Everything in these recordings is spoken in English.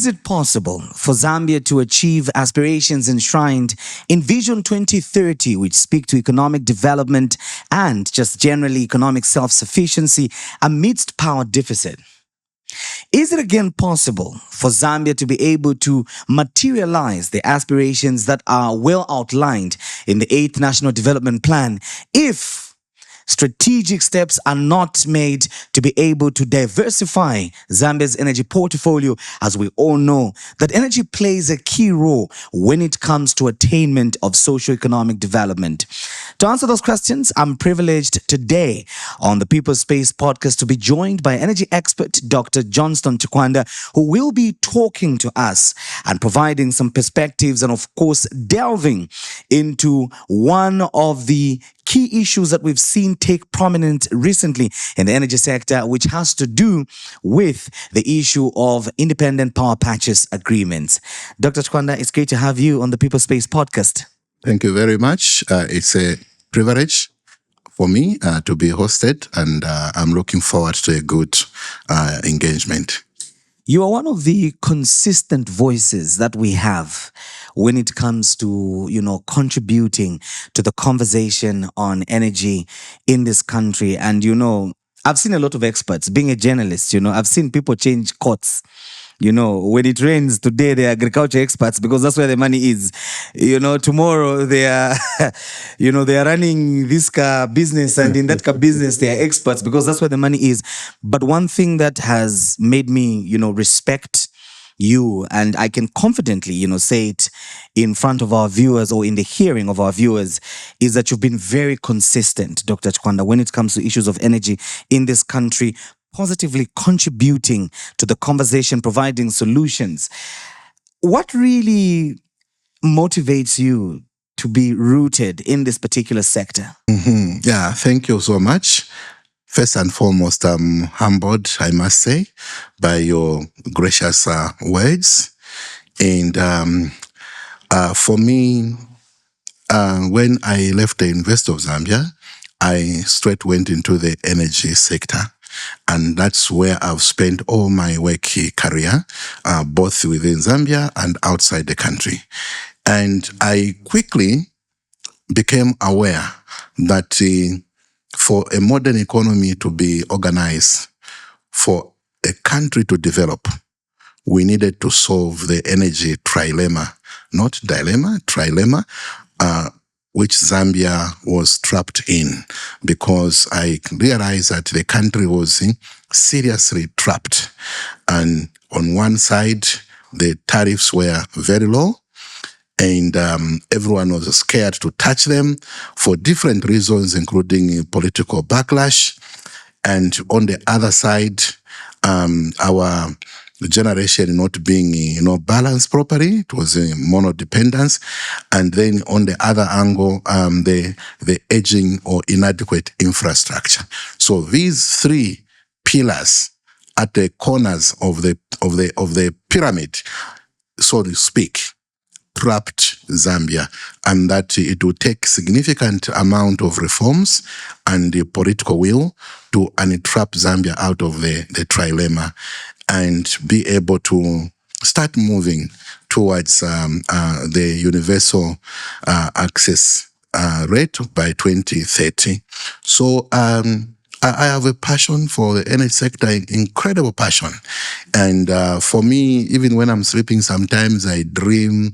Is it possible for Zambia to achieve aspirations enshrined in Vision 2030, which speak to economic development and just generally economic self-sufficiency amidst power deficit? Is it again possible for Zambia to be able to materialize the aspirations that are well outlined in the 8th National Development Plan if strategic steps are not made to be able to diversify Zambia's energy portfolio? As we all know, that energy plays a key role when it comes to attainment of socio-economic development. To answer those questions, I'm privileged today on the People's Space podcast to be joined by energy expert Dr. Johnston Chikwanda, who will be talking to us and providing some perspectives and, of course, delving into one of the key issues that we've seen take prominence recently in the energy sector, which has to do with the issue of independent power purchase agreements. Dr. Chikwanda, it's great to have you on the People's Space podcast. Thank you very much. It's a privilege for me to be hosted, and I'm looking forward to a good engagement. You are one of the consistent voices that we have when it comes to, contributing to the conversation on energy in this country. And, I've seen a lot of experts. Being a journalist, I've seen people change courts. When it rains today, they're agriculture experts because that's where the money is. Tomorrow they are, they are running this car business, and in that car business, they are experts because that's where the money is. But one thing that has made me, respect you, and I can confidently, say it in front of our viewers or in the hearing of our viewers, is that you've been very consistent, Dr. Chikwanda, when it comes to issues of energy in this country, positively contributing to the conversation, providing solutions. What really motivates you to be rooted in this particular sector? Yeah, thank you so much. First and foremost, I'm humbled, I must say, by your gracious words. And for me, when I left the University of Zambia, I straight went into the energy sector. And that's where I've spent all my work career, both within Zambia and outside the country. And I quickly became aware that for a modern economy to be organized, for a country to develop, we needed to solve the energy trilemma, not dilemma, trilemma, which Zambia was trapped in, because I realized that the country was seriously trapped. And on one side, the tariffs were very low, and everyone was scared to touch them for different reasons, including political backlash. And on the other side, our generation not being balanced properly, it was a monodependence. And then on the other angle, the aging or inadequate infrastructure. So these three pillars at the corners of the pyramid, so to speak, trapped Zambia, and that it would take significant amount of reforms and the political will to untrap Zambia out of the trilemma and be able to start moving towards the universal access rate by 2030. So I have a passion for the energy sector, incredible passion. And for me, even when I'm sleeping, sometimes I dream,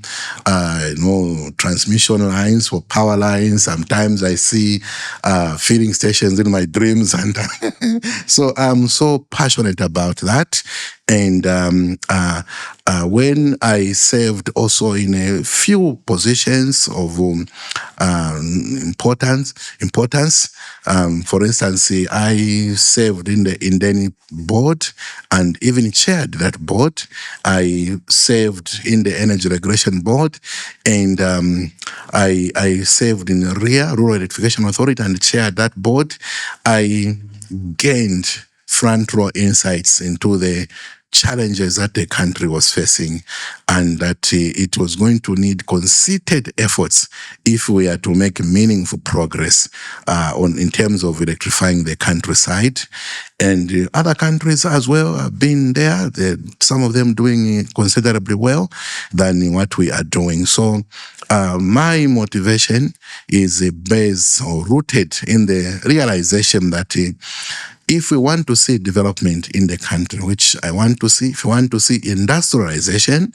transmission lines for power lines. Sometimes I see filling stations in my dreams. And so I'm so passionate about that. And when I served also in a few positions of importance, for instance, I served in the Indeni board and even chaired that board. I served in the Energy Regulation Board, and I served in RIA, Rural Electrification Authority, and chaired that board. I gained front row insights into the challenges that the country was facing, and that it was going to need concerted efforts if we are to make meaningful progress in terms of electrifying the countryside. And other countries as well have been there, some of them doing considerably well than what we are doing. So my motivation is based or rooted in the realization that if we want to see development in the country, which I want to see, if we want to see industrialization,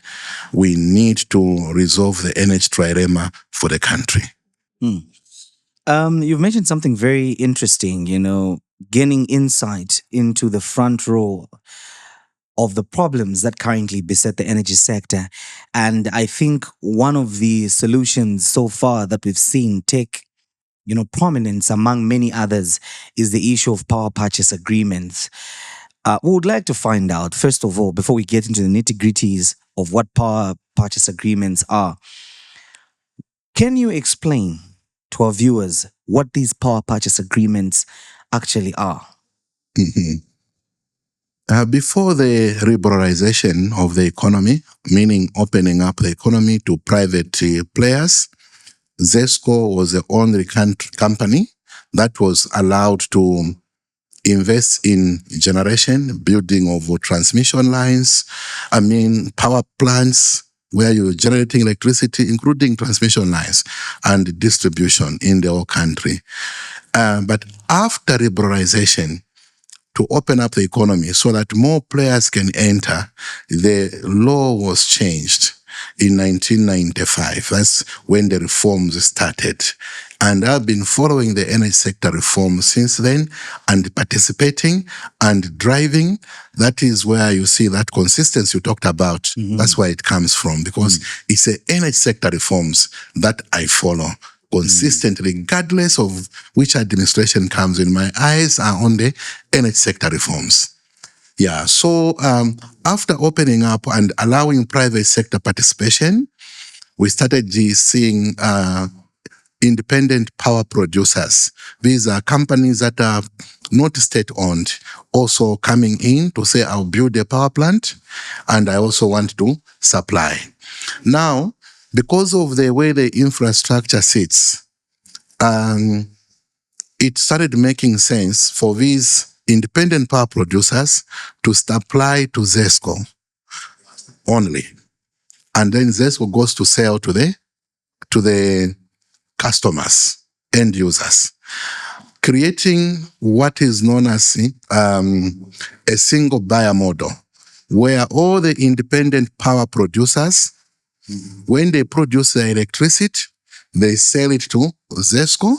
we need to resolve the energy trilemma for the country. You've mentioned something very interesting, gaining insight into the front row of the problems that currently beset the energy sector. And I think one of the solutions so far that we've seen take prominence among many others is the issue of power purchase agreements. We would like to find out, first of all, before we get into the nitty-gritties of what power purchase agreements are, can you explain to our viewers what these power purchase agreements actually are? Mhm. Before the liberalization of the economy, meaning opening up the economy to private players, ZESCO was the only company that was allowed to invest in generation, building of transmission lines, power plants where you're generating electricity, including transmission lines and distribution in the whole country. But after liberalization, to open up the economy so that more players can enter, the law was changed in 1995. That's when the reforms started. And I've been following the energy sector reform since then and participating and driving. That is where you see that consistency you talked about. Mm-hmm. That's where it comes from, because it's the energy sector reforms that I follow consistently, regardless of which administration comes in. My eyes are on the energy sector reforms. Yeah, so after opening up and allowing private sector participation, we started seeing independent power producers. These are companies that are not state-owned, also coming in to say, I'll build a power plant and I also want to supply. Now, because of the way the infrastructure sits, it started making sense for these independent power producers to supply to ZESCO only. And then ZESCO goes to sell to the customers, end users, creating what is known as a single buyer model, where all the independent power producers, when they produce their electricity, they sell it to ZESCO,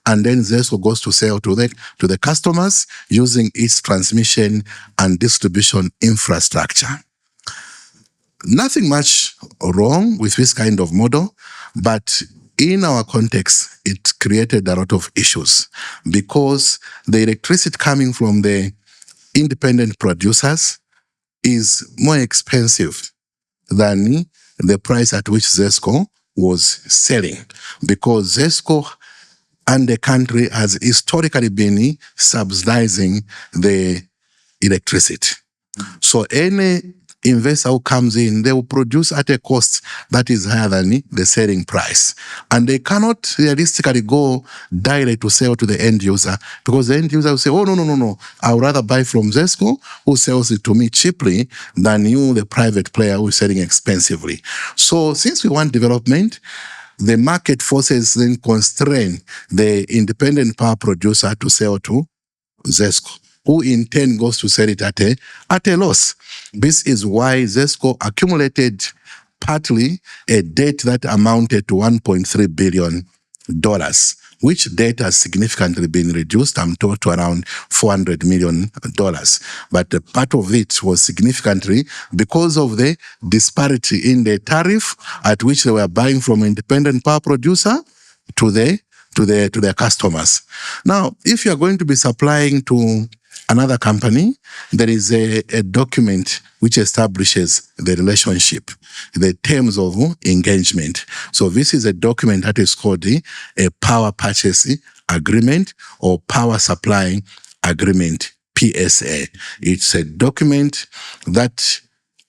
and then ZESCO goes to sell to the customers using its transmission and distribution infrastructure. Nothing much wrong with this kind of model, but in our context, it created a lot of issues because the electricity coming from the independent producers is more expensive than the price at which ZESCO was selling, because ZESCO and the country has historically been subsidizing the electricity. So any investor who comes in, they will produce at a cost that is higher than the selling price. And they cannot realistically go direct to sell to the end user, because the end user will say, oh, no. I would rather buy from ZESCO, who sells it to me cheaply, than you, the private player who is selling expensively. So since we want development, the market forces then constrain the independent power producer to sell to ZESCO, who in turn goes to sell it at a loss. This is why ZESCO accumulated partly a debt that amounted to $1.3 billion, which debt has significantly been reduced, I'm told, to around $400 million. But part of it was significantly because of the disparity in the tariff at which they were buying from independent power producer to their customers. Now, if you are going to be supplying to another company, there is a document which establishes the relationship, the terms of engagement. So this is a document that is called a power purchase agreement or power supply agreement PSA. It's a document that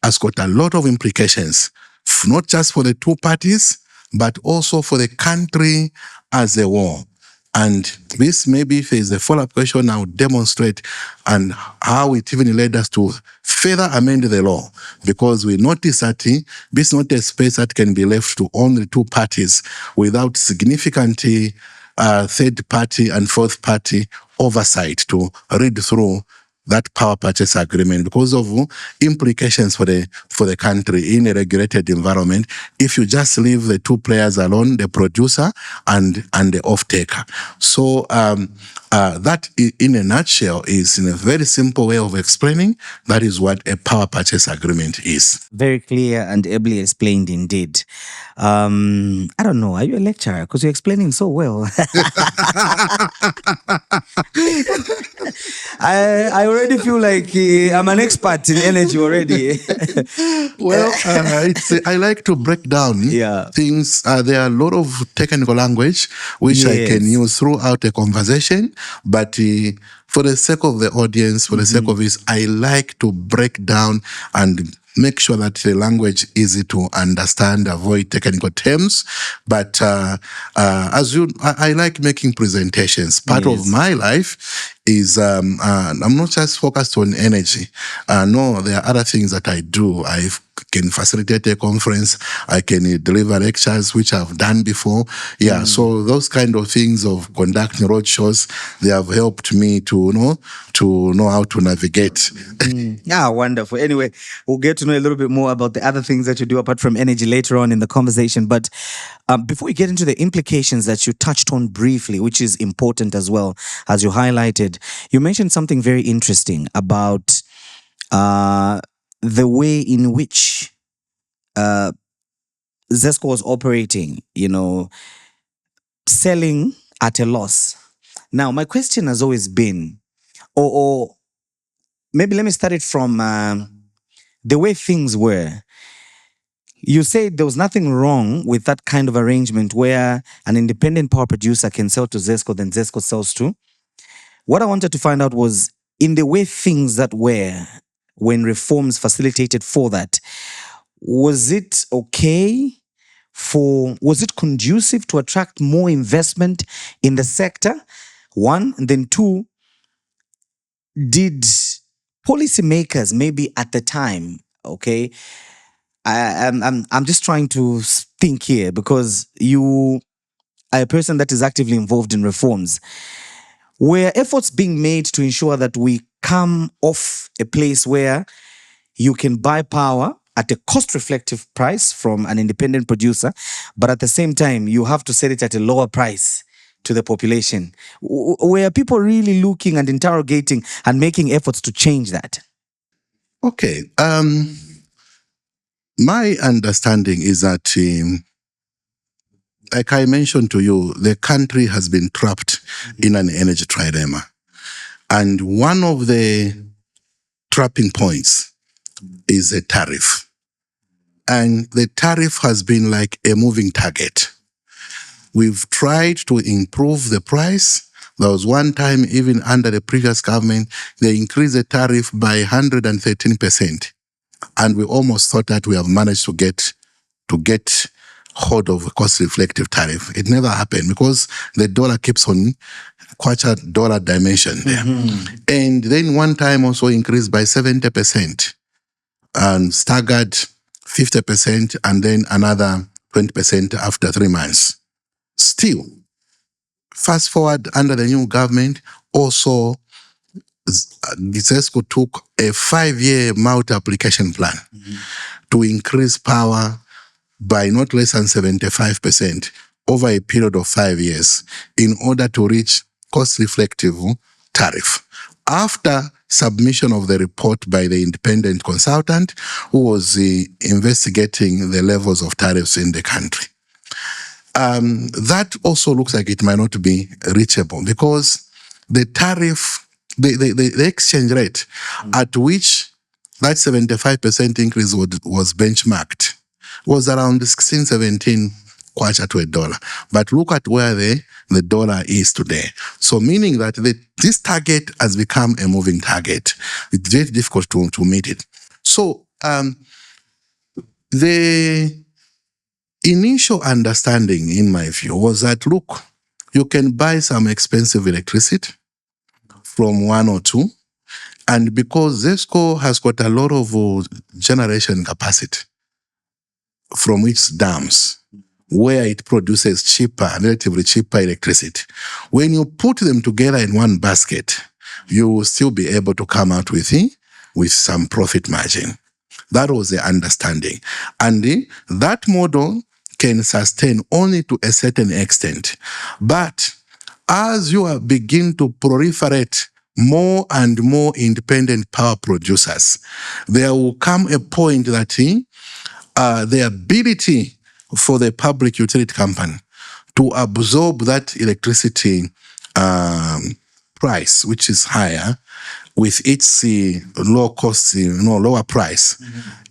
has got a lot of implications, not just for the two parties, but also for the country as a whole. And this, maybe if there's a follow-up question, I will demonstrate and how it even led us to further amend the law, because we notice that this is not a space that can be left to only two parties without significant third party and fourth party oversight to read through that power purchase agreement, because of implications for the country in a regulated environment. If you just leave the two players alone, the producer and the off-taker. So that, in a nutshell, is in a very simple way of explaining. That is what a power purchase agreement is. Very clear and ably explained indeed. I don't know. Are you a lecturer? Because you're explaining so well. I already feel like I'm an expert in energy already. Well, I like to break down things. There are a lot of technical language which I can use throughout a conversation, but for the sake of the audience, for the sake of this, I like to break down and make sure that the language is easy to understand, avoid technical terms. But I like making presentations. Part of my life is I'm not just focused on energy. No, there are other things that I do. I can facilitate a conference. I can deliver lectures, which I've done before. Yeah, so those kind of things of conducting roadshows, they have helped me to know how to navigate. Yeah, wonderful. Anyway, we'll get to know a little bit more about the other things that you do apart from energy later on in the conversation. But before we get into the implications that you touched on briefly, which is important as well, as you highlighted, you mentioned something very interesting about the way in which ZESCO was operating, selling at a loss. Now, my question has always been, or maybe let me start it from the way things were. You said there was nothing wrong with that kind of arrangement where an independent power producer can sell to ZESCO, then ZESCO sells to. What I wanted to find out was, in the way things that were when reforms facilitated for that, was it okay? Was it conducive to attract more investment in the sector? One, and then two, did policymakers maybe at the time, okay, I'm just trying to think here because you are a person that is actively involved in reforms. Were efforts being made to ensure that we come off a place where you can buy power at a cost-reflective price from an independent producer, but at the same time, you have to sell it at a lower price to the population? Were people really looking and interrogating and making efforts to change that? Okay. My understanding is that, like I mentioned to you, the country has been trapped in an energy trilemma. And one of the trapping points is a tariff. And the tariff has been like a moving target. We've tried to improve the price. There was one time, even under the previous government, they increased the tariff by 113%. And we almost thought that we have managed to get hold of a cost-reflective tariff. It never happened because the dollar keeps on kwacha-dollar dimension there. And then one time also increased by 70% and staggered 50% and then another 20% after 3 months. Still, fast forward under the new government, also ZESCO took a 5-year multi-application plan to increase power by not less than 75% over a period of 5 years in order to reach cost-reflective tariff. After submission of the report by the independent consultant who was investigating the levels of tariffs in the country. That also looks like it might not be reachable because the tariff, the exchange rate at which that 75% increase was benchmarked was around 16, 17 kwacha to a dollar. But look at where the dollar is today. So meaning that this target has become a moving target. It's very difficult to meet it. So the initial understanding, in my view, was that, look, you can buy some expensive electricity from one or two, and because ZESCO has got a lot of generation capacity from its dams, where it produces cheaper, relatively cheaper electricity. When you put them together in one basket, you will still be able to come out with some profit margin. That was the understanding. And that model can sustain only to a certain extent. But as you begin to proliferate more and more independent power producers, there will come a point that the ability for the public utility company to absorb that electricity price, which is higher, with its low cost, lower price,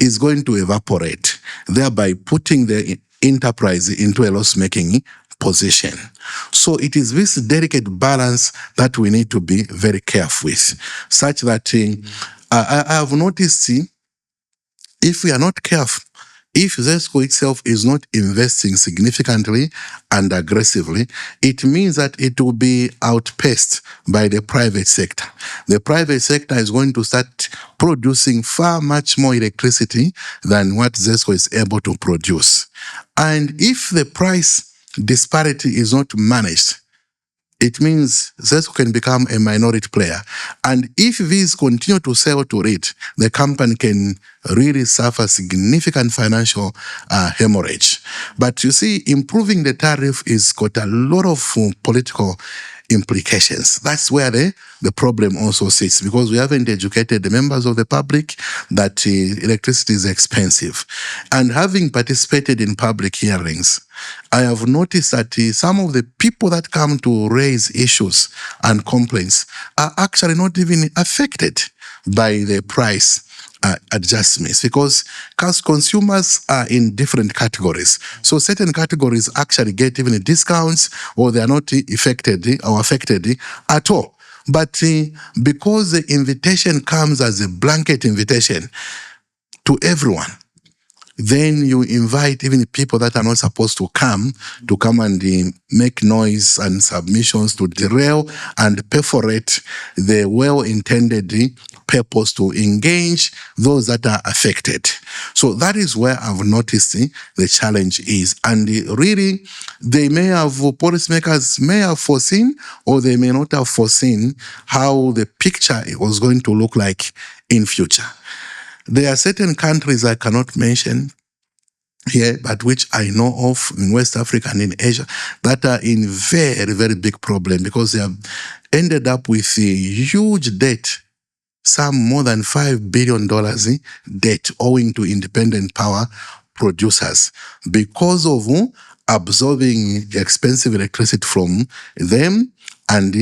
is going to evaporate, thereby putting the enterprise into a loss-making position. So it is this delicate balance that we need to be very careful with, such that I have noticed if we are not careful, if ZESCO itself is not investing significantly and aggressively, it means that it will be outpaced by the private sector. The private sector is going to start producing far much more electricity than what ZESCO is able to produce. And if the price disparity is not managed, it means ZESCO can become a minority player. And if these continue to sell to it, the company can really suffer significant financial hemorrhage. But you see, improving the tariff is got a lot of political implications. That's where the problem also sits, because we haven't educated the members of the public that electricity is expensive. And having participated in public hearings, I have noticed that some of the people that come to raise issues and complaints are actually not even affected by the price adjustments, because consumers are in different categories. So certain categories actually get even discounts, or they are not affected at all. But because the invitation comes as a blanket invitation to everyone, then you invite even people that are not supposed to come and make noise and submissions to derail and perforate the well-intended purpose to engage those that are affected. So that is where I've noticed the challenge is. And really, policymakers may have foreseen, or they may not have foreseen, how the picture was going to look like in future. There are certain countries I cannot mention here, but which I know of in West Africa and in Asia, that are in very, very big problem, because they have ended up with a huge debt, some more than $5 billion debt, owing to independent power producers, because of absorbing expensive electricity from them and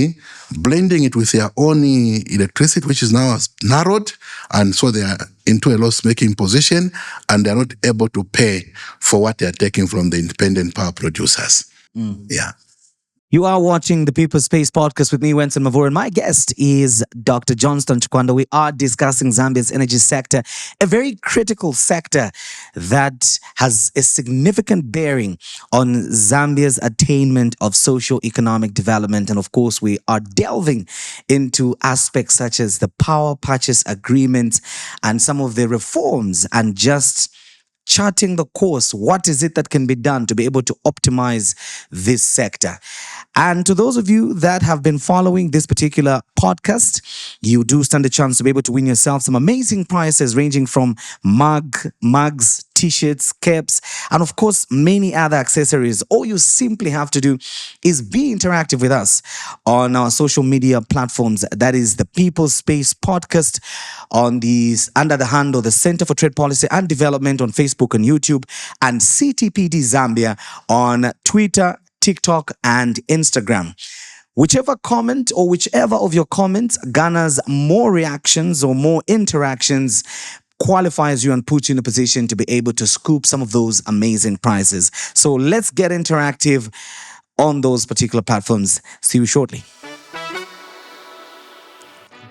blending it with their own electricity, which is now narrowed, and so they are into a loss-making position, and they're not able to pay for what they're taking from the independent power producers. Yeah. You are watching the People's Space podcast with me, Wenson Mavur, and my guest is Dr. Johnston Chikwanda. We are discussing Zambia's energy sector, a very critical sector that has a significant bearing on Zambia's attainment of socio-economic development. And of course, we are delving into aspects such as the power purchase agreements and some of the reforms, and just charting the course. What is it that can be done to be able to optimize this sector? And to those of you that have been following this particular podcast, you do stand a chance to be able to win yourself some amazing prizes, ranging from mugs, t-shirts, caps, and of course, many other accessories. All you simply have to do is be interactive with us on our social media platforms. That is the People's Space Podcast on under the handle, the Center for Trade Policy and Development on Facebook and YouTube, and CTPD Zambia on Twitter, TikTok, and Instagram. Whichever comment or whichever of your comments garners more reactions or more interactions, qualifies you and puts you in a position to be able to scoop some of those amazing prizes. So let's get interactive on those particular platforms. See you shortly.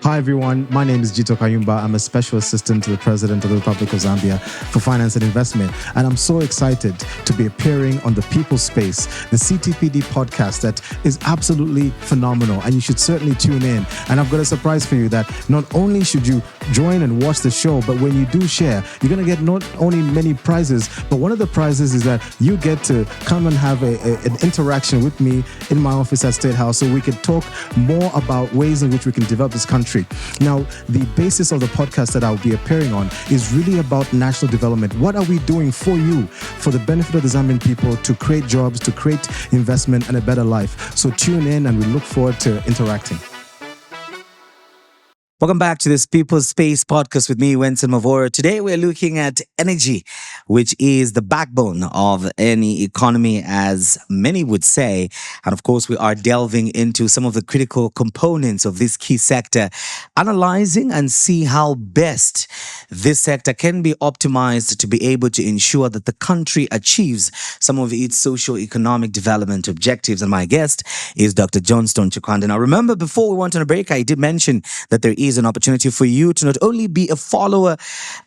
Hi everyone, my name is Jito Kayumba. I'm a special assistant to the President of the Republic of Zambia for finance and investment. And I'm so excited to be appearing on the People Space, the CTPD podcast that is absolutely phenomenal. And you should certainly tune in. And I've got a surprise for you that not only should you join and watch the show, but when you do share, you're going to get not only many prizes, but one of the prizes is that you get to come and have an interaction with me in my office at State House so we can talk more about ways in which we can develop this country. Now, the basis of the podcast that I'll be appearing on is really about national development. What are we doing for you, for the benefit of the Zambian people, to create jobs, to create investment and a better life? So tune in and we look forward to interacting. Welcome back to this People's Space podcast with me, Winston Mavora. Today we're looking at energy, which is the backbone of any economy, as many would say. And of course, we are delving into some of the critical components of this key sector, analyzing and see how best this sector can be optimized to be able to ensure that the country achieves some of its socio-economic development objectives. And my guest is Dr. Johnston Chikwanda. Now, remember, before we went on a break, I did mention that there is an opportunity for you to not only be a follower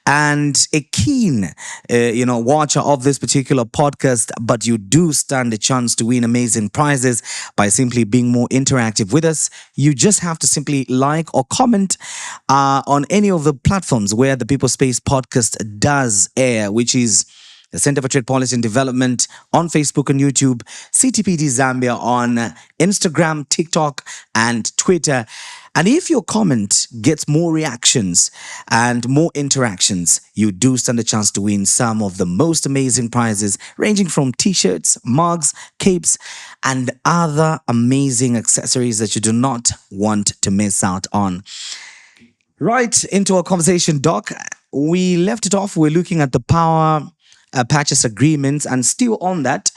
and a keen, watcher of this particular podcast, but you do stand a chance to win amazing prizes by simply being more interactive with us. You just have to simply like or comment on any of the platforms where the People Space podcast does air, which is the Center for Trade Policy and Development on Facebook and YouTube, CTPD Zambia on Instagram, TikTok, and Twitter. And if your comment gets more reactions and more interactions, you do stand a chance to win some of the most amazing prizes, ranging from t-shirts, mugs, capes, and other amazing accessories that you do not want to miss out on. Right into our conversation, Doc. We left it off. We're looking at the power purchase agreements, and still on that,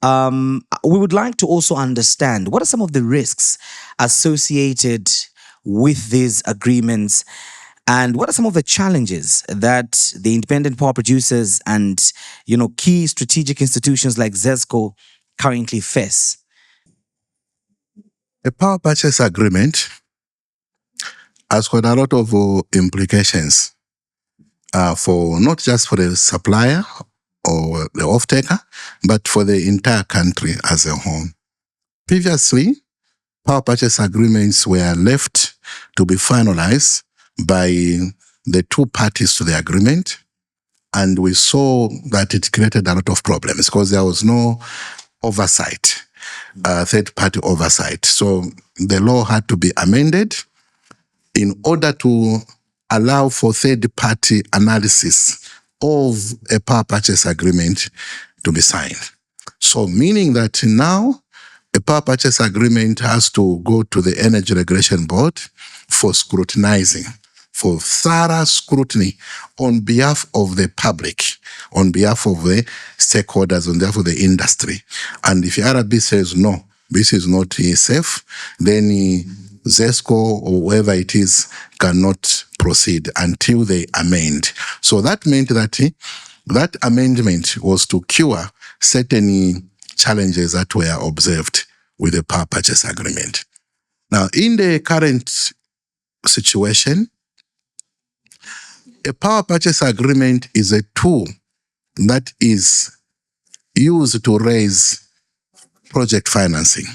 we would like to also understand what are some of the risks associated with these agreements, and what are some of the challenges that the independent power producers and key strategic institutions like ZESCO currently face. A power purchase agreement has got a lot of implications for not just for the supplier or the off-taker, but for the entire country as a whole. Previously, power purchase agreements were left to be finalized by the two parties to the agreement, and we saw that it created a lot of problems because there was no oversight, third-party oversight. So the law had to be amended in order to allow for third-party analysis of a power purchase agreement to be signed. So meaning that now a power purchase agreement has to go to the Energy Regulation Board for scrutinizing, for thorough scrutiny on behalf of the public, on behalf of the stakeholders, on behalf of the industry. And if RB says, no, this is not safe, then ZESCO or whoever it is cannot proceed until they amend. So that meant that that amendment was to cure certain challenges that were observed with the power purchase agreement. Now, in the current situation, a power purchase agreement is a tool that is used to raise project financing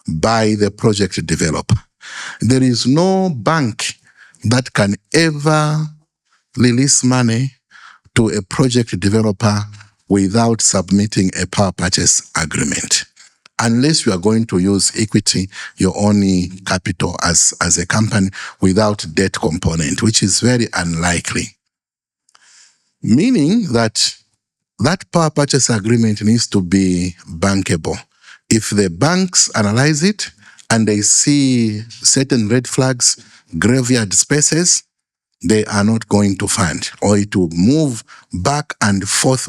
by the project developer. There is no bank that can ever release money to a project developer without submitting a power purchase agreement, unless you are going to use equity, your own capital as a company without debt component, which is very unlikely. Meaning that that power purchase agreement needs to be bankable. If the banks analyze it and they see certain red flags, graveyard spaces, they are not going to fund, or it will move back and forth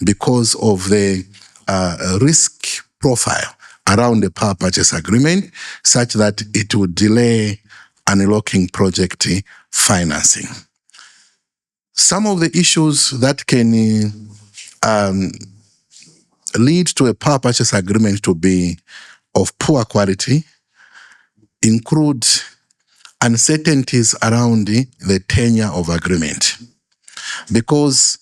because of the risk profile around the power purchase agreement, such that it will delay unlocking project financing. Some of the issues that can lead to a power purchase agreement to be of poor quality include uncertainties around the tenure of agreement, because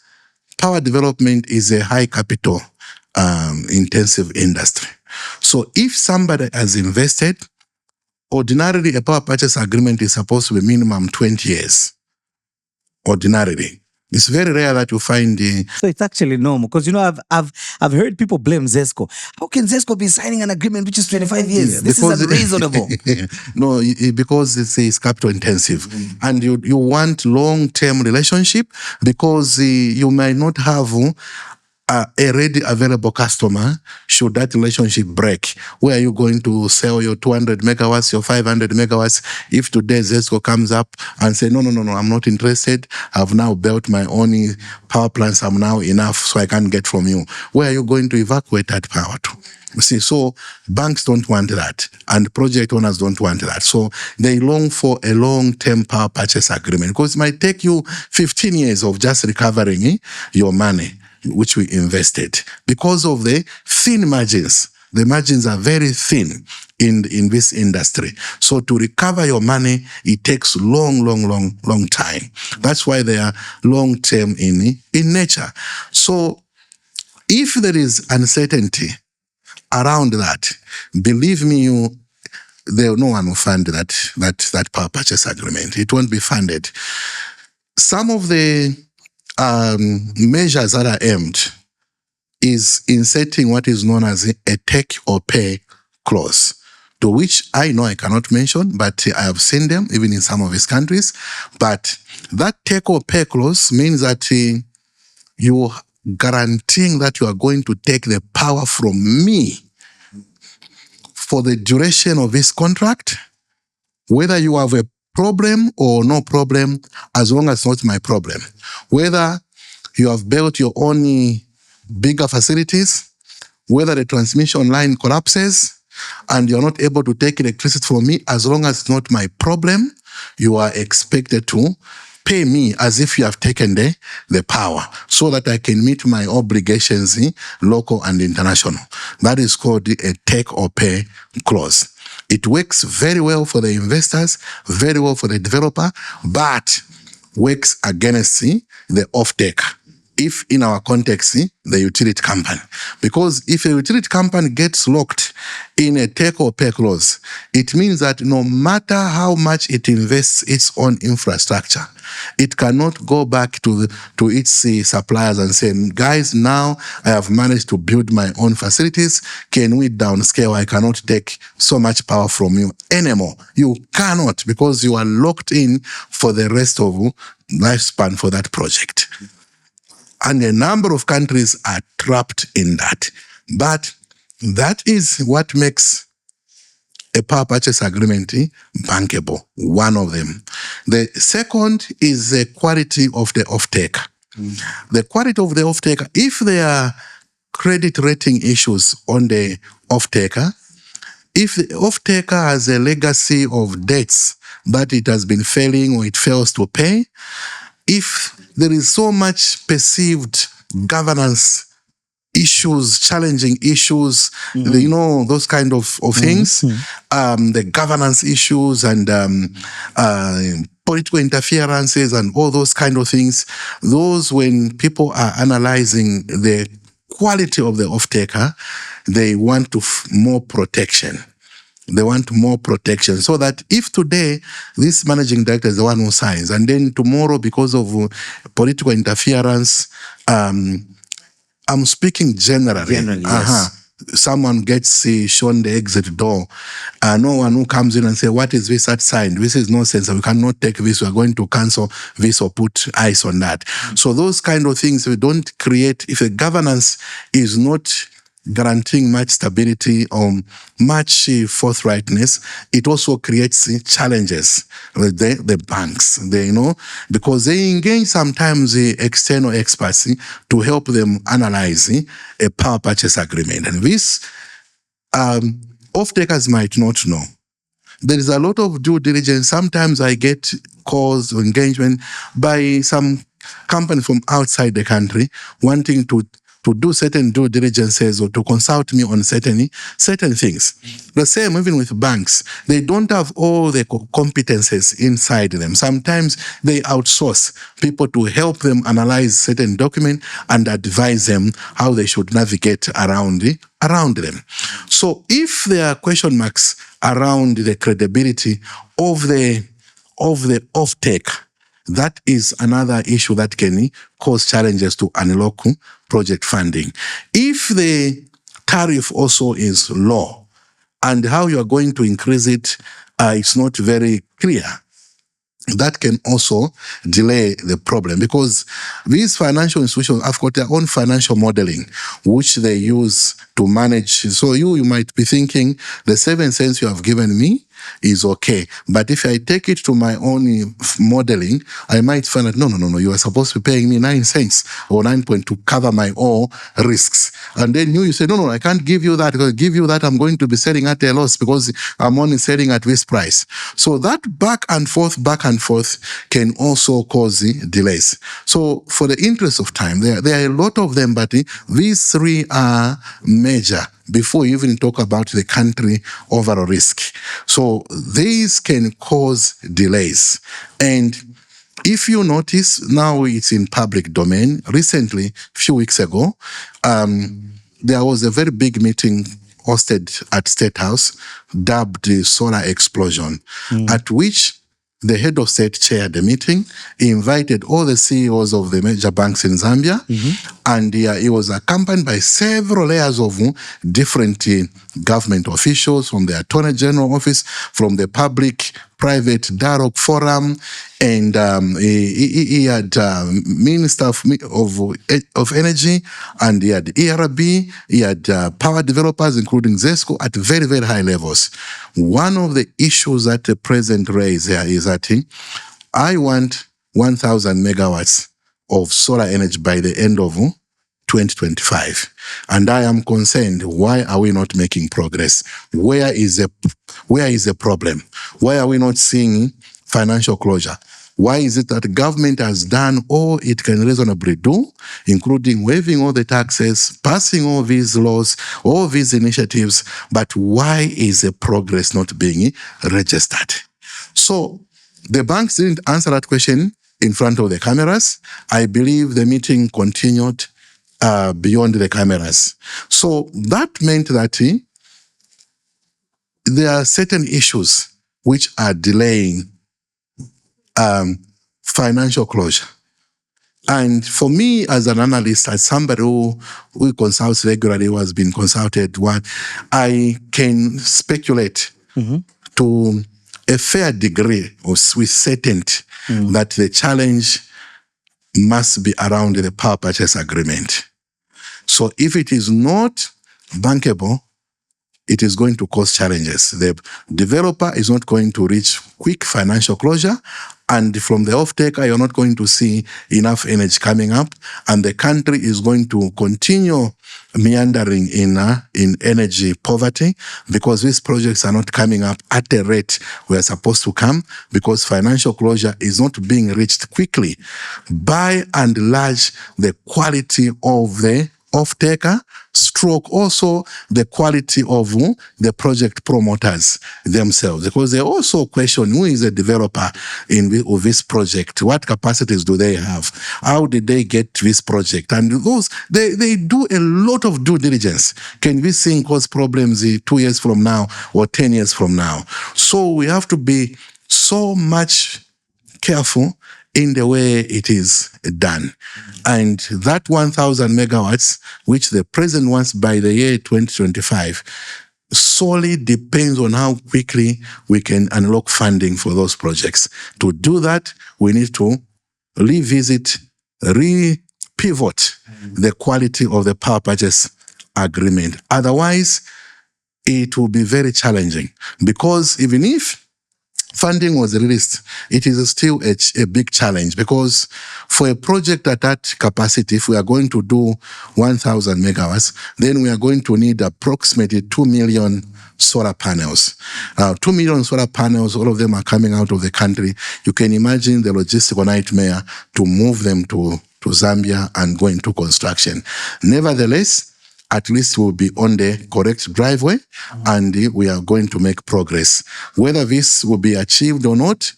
power development is a high capital intensive industry. So if somebody has invested, ordinarily a power purchase agreement is supposed to be minimum 20 years. Ordinarily. It's very rare that you find So it's actually normal, because I've heard people blame ZESCO. How can ZESCO be signing an agreement which is 25 years? This is unreasonable. No, because it's capital intensive, and you want long-term relationship, because you might not have a ready available customer should that relationship break. Where are you going to sell your 200 megawatts, your 500 megawatts? If today ZESCO comes up and say, no, I'm not interested. I've now built my own power plants. I'm now enough, so I can't get from you. Where are you going to evacuate that power to? You see, so banks don't want that, and project owners don't want that. So they long for a long-term power purchase agreement, because it might take you 15 years of just recovering your money which we invested, because of the thin margins. The margins are very thin in this industry. So to recover your money, it takes long time. That's why they are long-term in nature. So if there is uncertainty around that, believe me, no one will fund that power purchase agreement. It won't be funded. Some of the measures that are aimed is inserting what is known as a take or pay clause, to which I know I cannot mention, but I have seen them even in some of these countries. But that take or pay clause means that you guaranteeing that you are going to take the power from me for the duration of this contract, whether you have a problem or no problem, as long as it's not my problem. Whether you have built your own bigger facilities, whether the transmission line collapses and you're not able to take electricity from me, as long as it's not my problem, you are expected to pay me as if you have taken the power, so that I can meet my obligations, local and international. That is called a take or pay clause. It works very well for the investors, very well for the developer, but works against the off-taker. If in our context, the utility company. Because if a utility company gets locked in a take or pay clause, it means that no matter how much it invests its own infrastructure, it cannot go back to its suppliers and say, guys, now I have managed to build my own facilities. Can we downscale? I cannot take so much power from you anymore. You cannot, because you are locked in for the rest of lifespan for that project. And a number of countries are trapped in that. But that is what makes a power purchase agreement bankable, one of them. The second is the quality of the off-taker. The quality of the off-taker, if there are credit rating issues on the off-taker, if the off-taker has a legacy of debts that it has been failing or it fails to pay, if there is so much perceived governance issues, challenging issues, those kind of things, the governance issues and political interferences and all those kind of things, those, when people are analyzing the quality of the off-taker, they want more protection. They want more protection, so that if today this managing director is the one who signs, and then tomorrow, because of political interference, I'm speaking generally. Yes. Someone gets shown the exit door. No one who comes in and say, what is this that signed? This is nonsense. We cannot take this. We're going to cancel this or put ice on that. So those kind of things we don't create. If a governance is not guaranteeing much stability or much forthrightness, it also creates challenges with the banks, because they engage sometimes the external experts to help them analyze a power purchase agreement. And this off-takers might not know. There is a lot of due diligence. Sometimes I get calls or engagement by some companies from outside the country wanting to do certain due diligences or to consult me on certain things. The same even with banks. They don't have all the competences inside them. Sometimes they outsource people to help them analyze certain documents and advise them how they should navigate around them. So if there are question marks around the credibility of the offtake, that is another issue that can cause challenges to unlock project funding. If the tariff also is low and how you are going to increase it, it's not very clear. That can also delay the problem because these financial institutions have got their own financial modeling, which they use to manage. So you might be thinking the 7 cents you have given me is okay. But if I take it to my own modeling, I might find that, no, you are supposed to be paying me 9 cents or 9 point to cover my all risks. And then you say, no, I can't give you that. Because give you that, I'm going to be selling at a loss because I'm only selling at this price. So that back and forth can also cause delays. So for the interest of time, there are a lot of them, but these 3 are major before you even talk about the country overall risk. So these can cause delays. And if you notice, now it's in public domain. Recently, a few weeks ago, there was a very big meeting hosted at State House, dubbed the Solar Explosion, at which the head of state chaired the meeting. He invited all the CEOs of the major banks in Zambia, and he was accompanied by several layers of different government officials from the Attorney General Office, from the Public-Private Dialogue Forum, and he had Minister of Energy, and he had ERB, he had power developers, including ZESCO, at very, very high levels. One of the issues that the president raised here is that I want 1,000 megawatts of solar energy by the end of 2025. And I am concerned, why are we not making progress? Where is the problem? Why are we not seeing financial closure? Why is it that the government has done all it can reasonably do, including waiving all the taxes, passing all these laws, all these initiatives, but why is the progress not being registered? So the banks didn't answer that question in front of the cameras. I believe the meeting continued beyond the cameras. So that meant that there are certain issues which are delaying financial closure. And for me as an analyst, as somebody who consults regularly, who has been consulted, I can speculate to a fair degree with certainty that the challenge must be around the power purchase agreement. So if it is not bankable, it is going to cause challenges. The developer is not going to reach quick financial closure, and from the off-taker, you're not going to see enough energy coming up, and the country is going to continue meandering in energy poverty because these projects are not coming up at the rate we are supposed to come because financial closure is not being reached quickly. By and large, the quality of the off-taker, stroke also the quality of the project promoters themselves, because they also question who is the developer of this project, what capacities do they have, how did they get this project, and those they do a lot of due diligence. Can this thing cause problems 2 years from now or 10 years from now? So we have to be so much careful in the way it is done. And that 1,000 megawatts, which the president wants by the year 2025, solely depends on how quickly we can unlock funding for those projects. To do that, we need to pivot the quality of the power purchase agreement. Otherwise, it will be very challenging, because even if funding was released, it is still a big challenge, because for a project at that capacity, if we are going to do 1,000 megawatts, then we are going to need approximately 2 million solar panels. 2 million solar panels, all of them are coming out of the country. You can imagine the logistical nightmare to move them to Zambia and go into construction. Nevertheless, at least we'll be on the correct driveway, and we are going to make progress. Whether this will be achieved or not,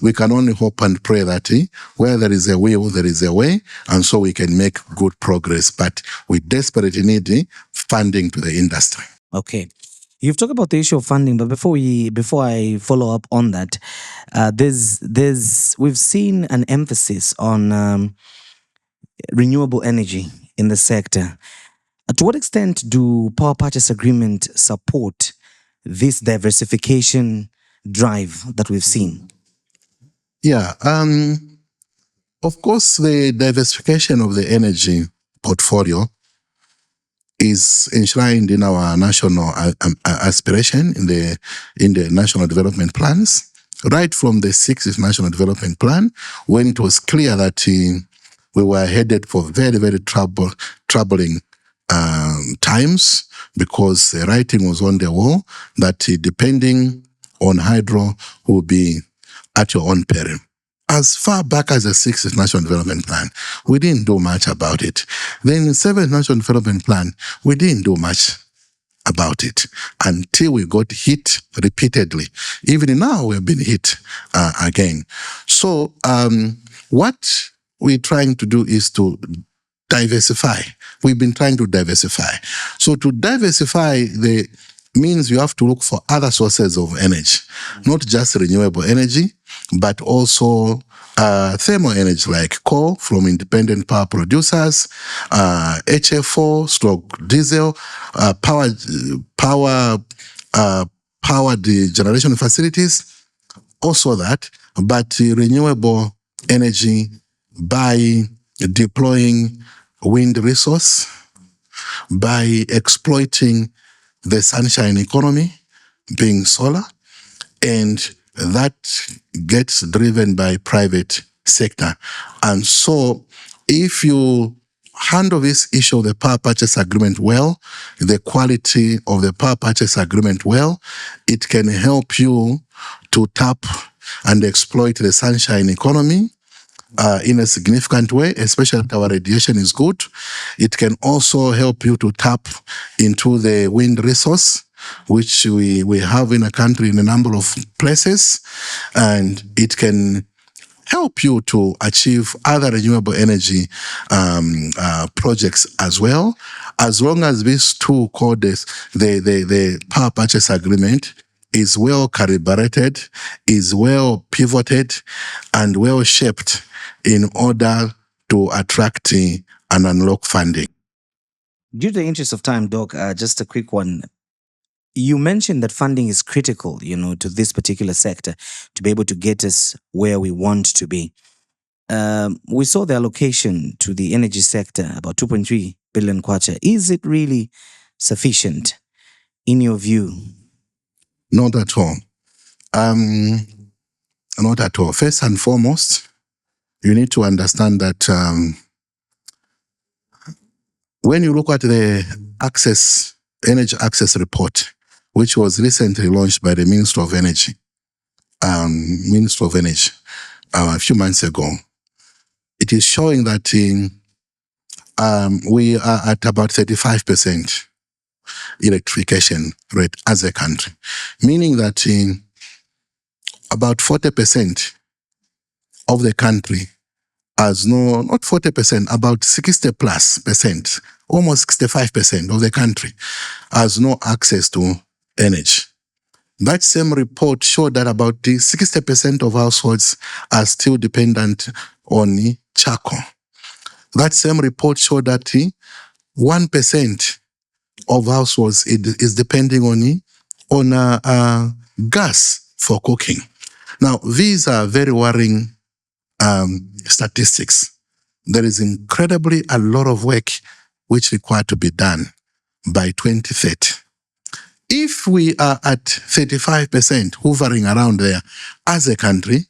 we can only hope and pray that where there is a will, there is a way, and so we can make good progress. But we desperately need funding to the industry. Okay. You've talked about the issue of funding, but before I follow up on that, we've seen an emphasis on renewable energy in the sector. To what extent do power purchase agreement support this diversification drive that we've seen? Yeah, of course, the diversification of the energy portfolio is enshrined in our national aspiration in the national development plans, right from the 6th national development plan, when it was clear that we were headed for very, very troubling times, because the writing was on the wall that depending on hydro will be at your own peril. As far back as the 6th National Development Plan, we didn't do much about it. Then the 7th National Development Plan, we didn't do much about it until we got hit repeatedly. Even now, we've been hit again. So what we're trying to do is to diversify. We've been trying to diversify. So to diversify means you have to look for other sources of energy, not just renewable energy, but also thermal energy like coal from independent power producers, HFO, stroke diesel, powered generation facilities, also that, but renewable energy by deploying wind resource, by exploiting the sunshine economy, being solar, and that gets driven by private sector. And so if you handle this issue of the power purchase agreement well, the quality of the power purchase agreement well, it can help you to tap and exploit the sunshine economy in a significant way, especially if our radiation is good. It can also help you to tap into the wind resource, which we have in a country in a number of places, and it can help you to achieve other renewable energy projects as well, as long as these two called the power purchase agreement is well calibrated, is well pivoted, and well shaped in order to attract and unlock funding. Due to the interest of time, Doc, just a quick one. You mentioned that funding is critical, to this particular sector to be able to get us where we want to be. We saw the allocation to the energy sector, about 2.3 billion kwacha. Is it really sufficient, in your view? Not at all. Not at all. First and foremost, you need to understand that when you look at the energy access report, which was recently launched by the Minister of Energy, a few months ago, it is showing that we are at about 35% electrification rate as a country, meaning that about 40% of the country has not 40%, about 60+%, almost 65% of the country has no access to energy. That same report showed that about 60% of households are still dependent on charcoal. That same report showed that 1% of households is depending on gas for cooking. Now, these are very worrying statistics. There is incredibly a lot of work which required to be done by 2030 If we are at 35% hovering around there as a country,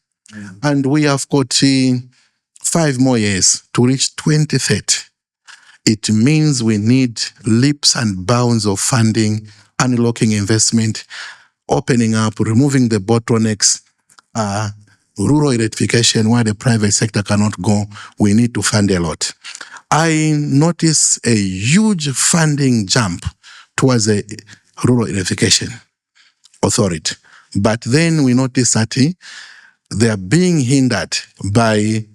and we have got 5 more years to reach 2030, it means we need leaps and bounds of funding, unlocking investment, opening up, removing the bottlenecks, rural electrification where the private sector cannot go. We need to fund a lot. I notice a huge funding jump towards the rural electrification authority. But then we notice that they are being hindered by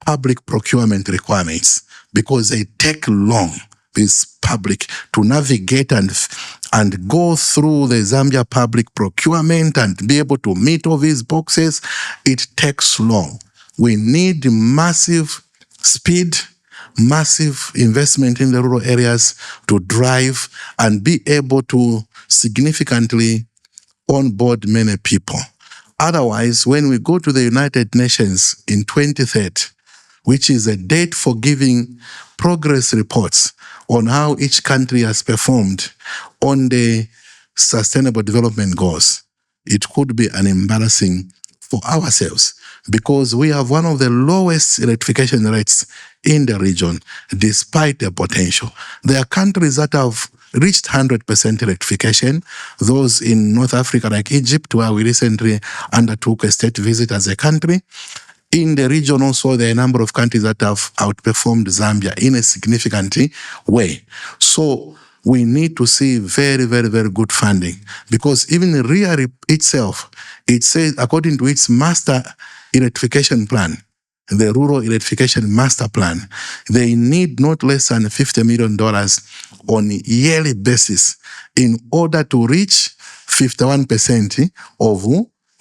public procurement requirements because they take long, this public, to navigate and go through the Zambia public procurement and be able to meet all these boxes. It takes long. We need massive speed, massive investment in the rural areas to drive and be able to significantly onboard many people. Otherwise, when we go to the United Nations in 2030, which is a date for giving progress reports on how each country has performed on the Sustainable Development Goals, it could be an embarrassing for ourselves because we have one of the lowest electrification rates in the region, despite the potential. There are countries that have reached 100% electrification. Those in North Africa, like Egypt, where we recently undertook a state visit as a country. In the region also, there are a number of countries that have outperformed Zambia in a significant way. So we need to see very, very, very good funding because even RIA itself, it says, according to its master electrification plan, the Rural Electrification Master Plan, they need not less than $50 million on a yearly basis in order to reach 51% of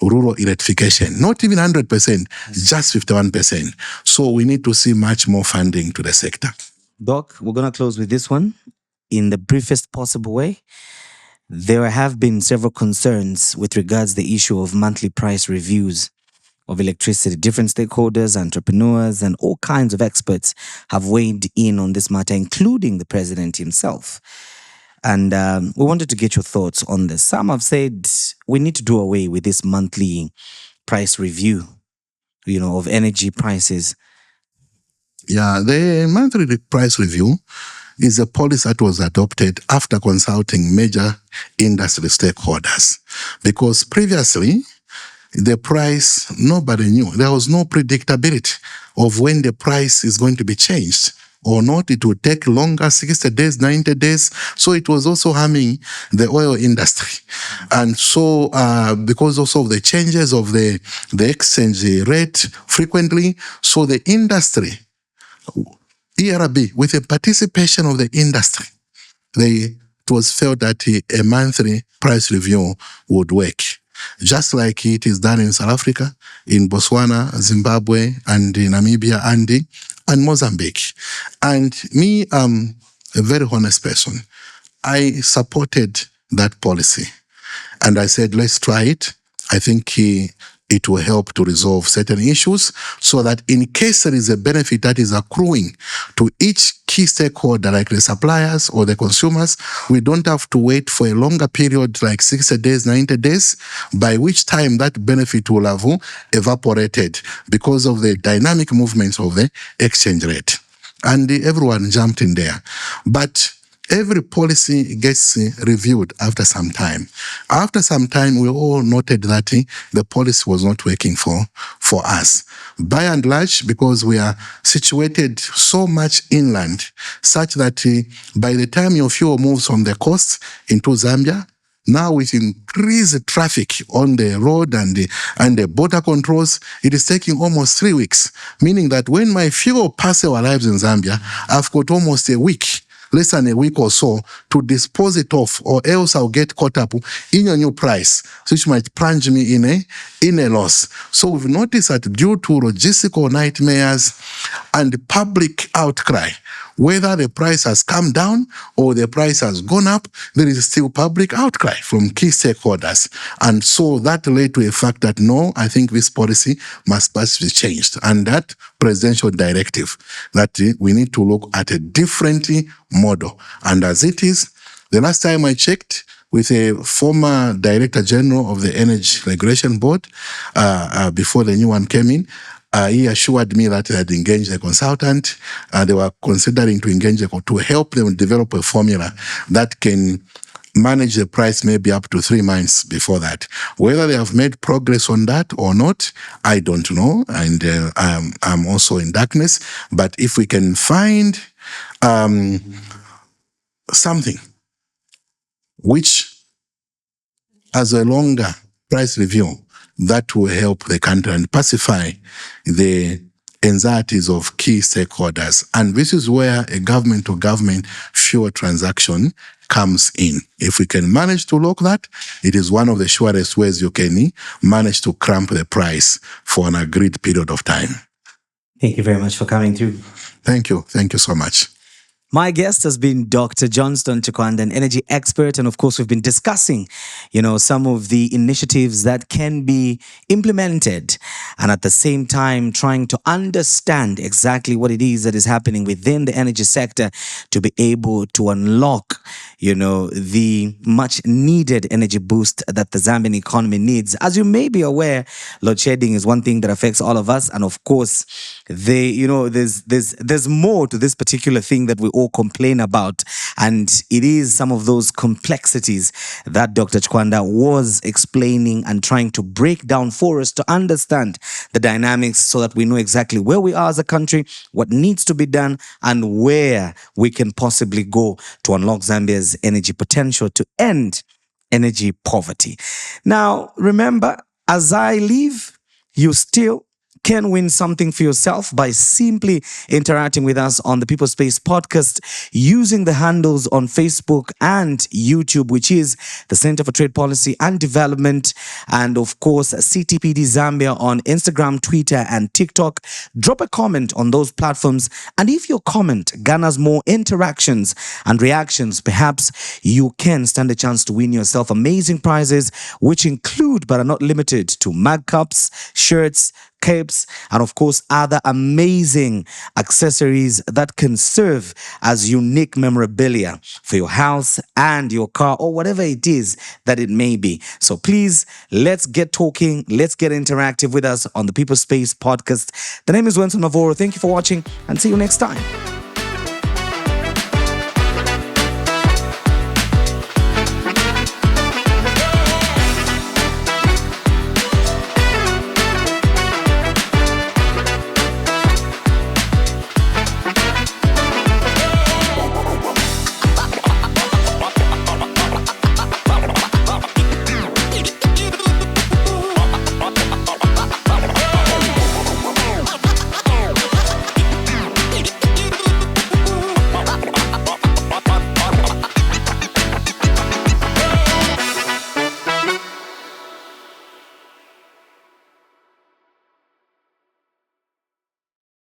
rural electrification. Not even 100%, just 51%. So we need to see much more funding to the sector. Doc, we're going to close with this one in the briefest possible way. There have been several concerns with regards to the issue of monthly price reviews of electricity. Different stakeholders, entrepreneurs, and all kinds of experts have weighed in on this matter, including the president himself. And we wanted to get your thoughts on this. Some have said we need to do away with this monthly price review, of energy prices. Yeah, the monthly price review is a policy that was adopted after consulting major industry stakeholders. Because previously, the price, nobody knew. There was no predictability of when the price is going to be changed or not. It would take longer, 60 days, 90 days. So it was also harming the oil industry. And so because also of the changes of the exchange rate frequently, so the industry, ERB, with the participation of the industry, it was felt that a monthly price review would work. Just like it is done in South Africa, in Botswana, Zimbabwe, and in Namibia, and Mozambique. And me, I'm a very honest person. I supported that policy. And I said, let's try it. I think it will help to resolve certain issues so that in case there is a benefit that is accruing to each key stakeholder, like the suppliers or the consumers, we don't have to wait for a longer period, like 60 days, 90 days, by which time that benefit will have evaporated because of the dynamic movements of the exchange rate. And everyone jumped in there. But every policy gets reviewed after some time. After some time, we all noted that the policy was not working for us. By and large, because we are situated so much inland, such that by the time your fuel moves from the coast into Zambia, now with increased traffic on the road and the border controls, it is taking almost 3 weeks, meaning that when my fuel parcel arrives in Zambia, I've got almost a week, less than a week or so, to dispose it off, or else I'll get caught up in a new price, which might plunge me in a loss. So we've noticed that due to logistical nightmares and public outcry, whether the price has come down or the price has gone up, there is still public outcry from key stakeholders. And so that led to a fact that, no, I think this policy must be changed. And that presidential directive that we need to look at a different model. And as it is, the last time I checked, with a former Director General of the Energy Regulation Board before the new one came in. He assured me that they had engaged a consultant. They were considering to engage to help them develop a formula that can manage the price maybe up to 3 months before that. Whether they have made progress on that or not, I don't know. And I'm also in darkness. But if we can find something which has a longer price review, that will help the country and pacify the anxieties of key stakeholders. And this is where a government-to-government fuel transaction comes in. If we can manage to lock that, it is one of the surest ways you can manage to cramp the price for an agreed period of time. Thank you very much for coming through. Thank you. Thank you so much. My guest has been Dr. Johnston Chikwanda, an energy expert. And of course, we've been discussing, some of the initiatives that can be implemented, and at the same time, trying to understand exactly what it is that is happening within the energy sector to be able to unlock, the much needed energy boost that the Zambian economy needs. As you may be aware, load shedding is one thing that affects all of us. And of course, there's more to this particular thing that we all complain about, and it is some of those complexities that Dr. Chikwanda was explaining and trying to break down for us to understand the dynamics so that we know exactly where we are as a country, what needs to be done, and where we can possibly go to unlock Zambia's energy potential to end energy poverty. Now, remember, as I leave, you still can win something for yourself by simply interacting with us on the People Space podcast using the handles on Facebook and YouTube, which is the Center for Trade Policy and Development, and of course CTPD Zambia on Instagram, Twitter, and TikTok. Drop a comment on those platforms, and if your comment garners more interactions and reactions, perhaps you can stand a chance to win yourself amazing prizes, which include but are not limited to mug cups, shirts, capes, and of course other amazing accessories that can serve as unique memorabilia for your house and your car, or whatever it is that it may be. So please, let's get talking, let's get interactive with us on the People Space podcast. The name is Winston Mavoro. Thank you for watching, and see you next time.